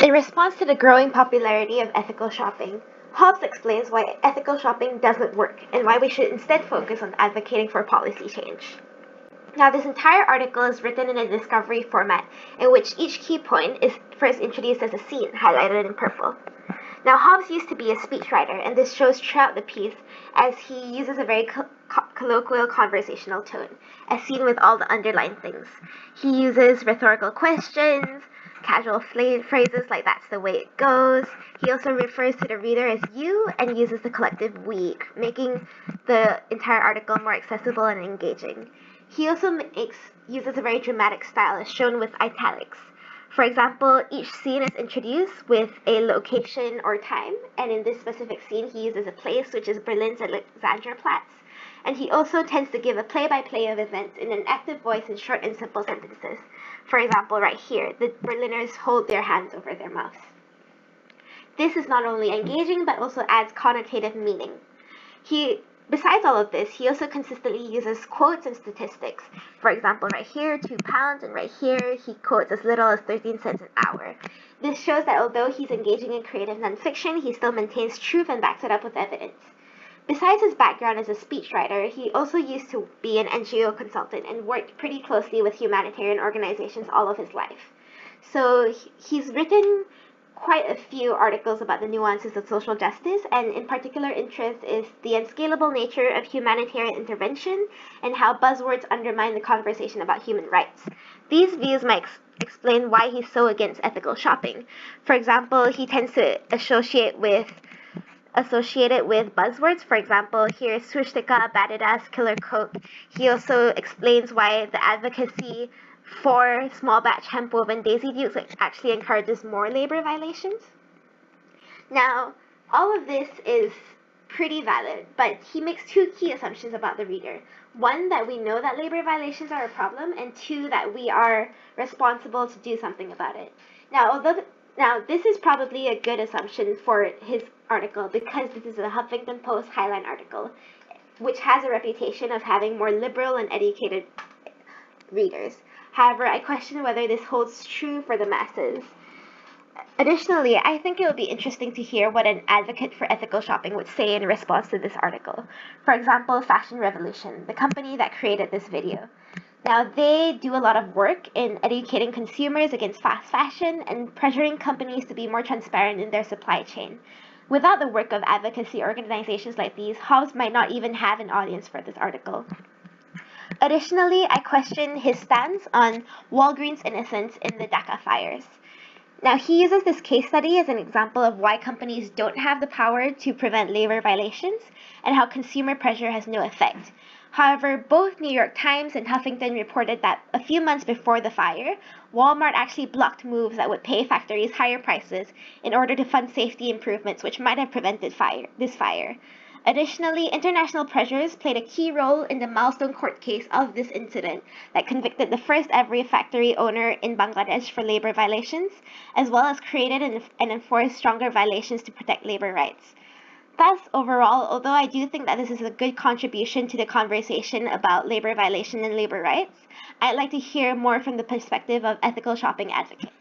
In response to the growing popularity of ethical shopping, Hobbes explains why ethical shopping doesn't work and why we should instead focus on advocating for policy change. Now, this entire article is written in a discovery format in which each key point is first introduced as a scene, highlighted in purple. Now, Hobbes used to be a speechwriter, and this shows throughout the piece as he uses a very colloquial conversational tone, as seen with all the underlined things. He uses rhetorical questions, casual phrases like "that's the way it goes." He also refers to the reader as "you" and uses the collective "we," making the entire article more accessible and engaging. He also uses a very dramatic style, as shown with italics. For example, each scene is introduced with a location or time, and in this specific scene, he uses a place, which is Berlin's Alexanderplatz, and he also tends to give a play-by-play of events in an active voice in short and simple sentences. For example, right here, the Berliners hold their hands over their mouths. This is not only engaging, but also adds connotative meaning. Besides all of this, he also consistently uses quotes and statistics. For example, right here, £2, and right here, he quotes as little as 13 cents an hour. This shows that although he's engaging in creative nonfiction, he still maintains truth and backs it up with evidence. Besides his background as a speechwriter, he also used to be an NGO consultant and worked pretty closely with humanitarian organizations all of his life. So he's written quite a few articles about the nuances of social justice, and in particular interest is the unscalable nature of humanitarian intervention and how buzzwords undermine the conversation about human rights. These views might explain why he's so against ethical shopping. For example, he tends to associate it with buzzwords. For example, here's Swastika, Badidas, Killer Coke. He also explains why the advocacy for small batch hemp woven daisy dukes actually encourages more labor violations. Now, all of this is pretty valid, but he makes two key assumptions about the reader. One, that we know that labor violations are a problem, and two, that we are responsible to do something about it. Now, this is probably a good assumption for his article because this is a Huffington Post Highline article, which has a reputation of having more liberal and educated readers. However, I question whether this holds true for the masses. Additionally, I think it would be interesting to hear what an advocate for ethical shopping would say in response to this article. For example, Fashion Revolution, the company that created this video. Now, they do a lot of work in educating consumers against fast fashion and pressuring companies to be more transparent in their supply chain. Without the work of advocacy organizations like these, Hobbes might not even have an audience for this article. Additionally, I question his stance on Walgreens' innocence in the Dhaka fires. Now, he uses this case study as an example of why companies don't have the power to prevent labor violations and how consumer pressure has no effect. However, both New York Times and Huffington reported that a few months before the fire, Walmart actually blocked moves that would pay factories higher prices in order to fund safety improvements which might have prevented this fire. Additionally, international pressures played a key role in the milestone court case of this incident that convicted the first ever factory owner in Bangladesh for labor violations, as well as created and enforced stronger violations to protect labor rights. Thus, overall, although I do think that this is a good contribution to the conversation about labor violation and labor rights, I'd like to hear more from the perspective of ethical shopping advocates.